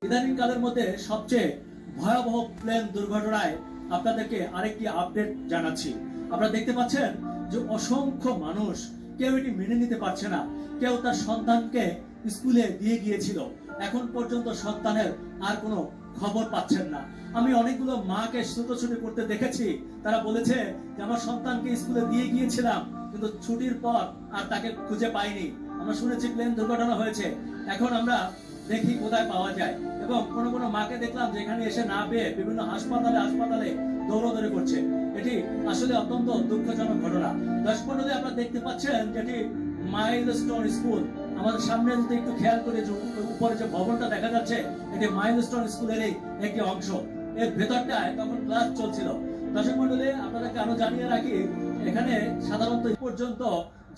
ইদানিং কালের মধ্যে সবচেয়ে ভয়াবহ প্লেন দুর্ঘটনায় আপনাদেরকে আরেকটি আপডেট জানাচ্ছি। আপনারা দেখতে পাচ্ছেন যে অসংখ্য মানুষ কেউ এটি মেনে নিতে পারছে না। কেউ তার সন্তানকে স্কুলে দিয়ে গিয়েছিল, এখন পর্যন্ত সন্তানের আর কোনো খবর পাচ্ছেন না। আমি অনেকগুলো মাকে ছুটোছুটি করতে দেখেছি, তারা বলেছে যে আমার সন্তানকে স্কুলে দিয়ে গিয়েছিলাম, কিন্তু ছুটির পর আর তাকে খুঁজে পাইনি। আমরা শুনেছি প্লেন দুর্ঘটনা হয়েছে, এখন আমরা দেখি কোথায় পাওয়া যায়। এবং কোনো কোনো মাকে দেখলাম যে এখানে এসে না পেয়ে বিভিন্ন হাসপাতালে দৌড়াদৌড়ি করছে। এটি আসলে অত্যন্ত দুঃখজনক ঘটনা। দর্শক মণ্ডলী, আপনারা দেখতে পাচ্ছেন যেটি মাইলস্টোন স্কুল। আমাদের সামনে যদি একটু খেয়াল করে যে উপরে যে ভবনটা দেখা যাচ্ছে, এটি মাইলস্টোন স্কুলেরই একটি অংশ। এর ভেতরটায় তখন ক্লাস চলছিল। দর্শক মণ্ডলী, আপনাদেরকে আরো জানিয়ে রাখি, এখানে সাধারণত পর্যন্ত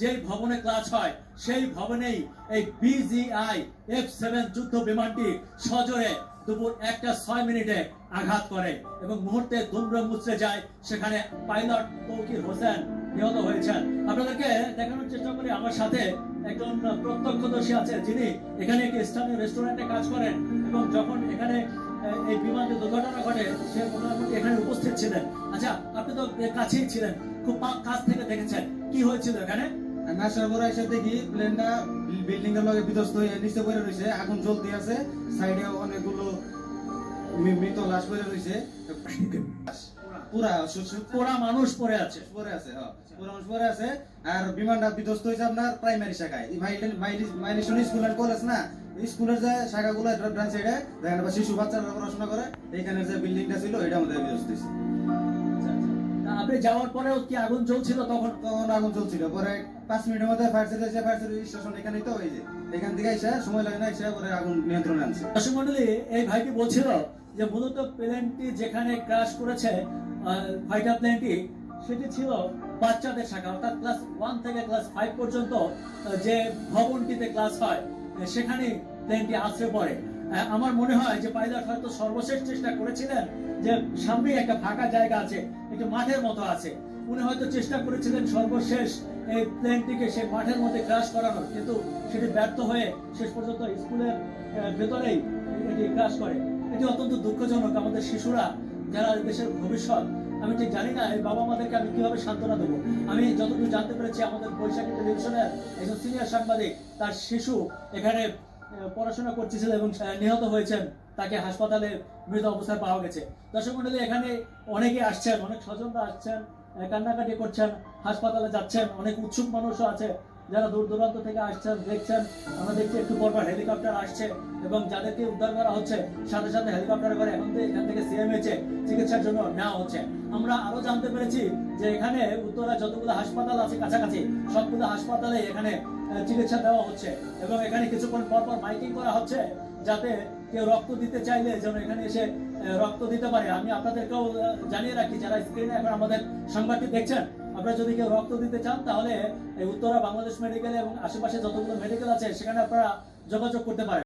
যে ভবনে ক্লাস হয় সেই ভবনেই এই বিজিআই F7 যুদ্ধ বিমানটি সজোরে দুপুর 1:06 আঘাত করে এবং মুহূর্তে দুমড়ে মুচড়ে যায়। সেখানে পাইলট তৌকির হোসেন নিহত হয়েছেন। আপনাদেরকে দেখানোর চেষ্টা করি, আমার সাথে একজন প্রত্যক্ষদর্শী আছে, যিনি এখানে একটি স্থানীয় রেস্টুরেন্টে কাজ করেন এবং যখন এখানে এই বিমানটি দুর্ঘটনা ঘটে সে মোটামুটি এখানে উপস্থিত ছিলেন। আচ্ছা, আপনি তো কাছেই ছিলেন, খুব কাছ থেকে দেখেছেন, কি হয়েছিল এখানে? আসার পরে এসে দেখি প্লেনটা বিল্ডিং এর লগে বিধ্বস্ত হয়ে নিচে পড়ে রয়েছে, আগুন জ্বলতে আছে, সাইডে অনেকগুলো মৃত লাশ পড়ে রয়েছে, পুরা মানুষ পড়ে আছে। আর বিমানটা বিধ্বস্ত হয়েছে আপনার প্রাইমারি শাখায়, মাইলেশন স্কুল এন্ড কলেজ না, স্কুলের যে শাখাগুলো ডান সাইডে দেখেন শিশু বাচ্চারা পড়াশোনা করে, এইখানে যে বিল্ডিংটা ছিল এটা আমাদের বিধ্বস্ত হয়েছে। আপনি যাওয়ার পরেও কি আগুন জ্বলছিল? তখন আগুন জ্বলছিল। পরে 5 মিনিটের মধ্যে ফায়ার সার্ভিস স্টেশন এখানেই তো, এই যে এখান থেকে এসে সময় লাগে না, এসে পরে আগুন নিয়ন্ত্রণে আনছে। দর্শক মণ্ডলী, এই ভাইটি বলছিল যে মূলত প্লেনটি যেখানে ক্র্যাশ করেছে, ফাইটার প্লেনটি, সেটি ছিল বাচ্চাদের শাখা, অর্থাৎ ক্লাস 1 থেকে ক্লাস 5 পর্যন্ত যে ভবনটিতে ক্লাস হয় সেখানে প্লেনটি আছড়ে পড়ে। আমার মনে হয় যে পাইলট হয়তো সর্বশেষ চেষ্টা করেছিলেন, যে সামনে একটা ফাঁকা জায়গা আছে, একটু মাঠের মতো আছে, উনি হয়তো চেষ্টা করেছিলেন সর্বশেষ এই প্লেনটিকে সেই মাঠের মধ্যে ক্র্যাশ করানোর, কিন্তু সেটি ব্যর্থ হয়ে শেষ পর্যন্ত স্কুলের ভেতরেই এটি ক্র্যাশ করে। এটি অত্যন্ত দুঃখজনক। আমাদের শিশুরা যারা দেশের ভবিষ্যৎ, আমি ঠিক জানি না এই বাবা মাদেরকে আমি কিভাবে সান্ত্বনা দেবো। আমি যতদূর জানতে পেরেছি, আমাদের বৈশাখী টেলিভিশনের একজন সিনিয়র সাংবাদিক, তার শিশু এখানে পড়াশোনা করতেছিল এবং নিহত হয়েছেন, তাকে হাসপাতালে মৃত অবস্থায় পাওয়া গেছে। দর্শক মণ্ডলী, এখানে অনেকে আসছেন, অনেক স্বজনরা আসছেন, কান্নাকাটি করছেন, হাসপাতালে যাচ্ছেন, অনেক উৎসুক মানুষও আছে যারা দূর দূরান্ত থেকে আসছেন, দেখছেন। আমরা দেখছি একটু পরপর হেলিকপ্টার আসছে এবং যাদেরকে উদ্ধার করা হচ্ছে সাথে সাথে হেলিকপ্টারে করে এখান থেকে সিএমএইচে চিকিৎসার জন্য নেওয়া হচ্ছে। আমরা আরো জানতে পেরেছি যে এখানে উত্তরা যতগুলো হাসপাতাল আছে কাছাকাছি, সবগুলো হাসপাতালে এখানে চিকিৎসা দেওয়া হচ্ছে এবং এখানে কিছুক্ষণ পরপর মাইকিং করা হচ্ছে, যাতে কেউ রক্ত দিতে চাইলে যেন এখানে এসে রক্ত দিতে পারে। আমি আপনাদেরকেও জানিয়ে রাখি, যারা স্ক্রিনে এখন আমাদের সংবাদটি দেখছেন, আপনারা যদি কেউ রক্ত দিতে চান তাহলে উত্তরা বাংলাদেশ মেডিকেল এবং আশেপাশে যতগুলো মেডিকেল আছে সেখানে আপনারা যোগাযোগ করতে পারেন।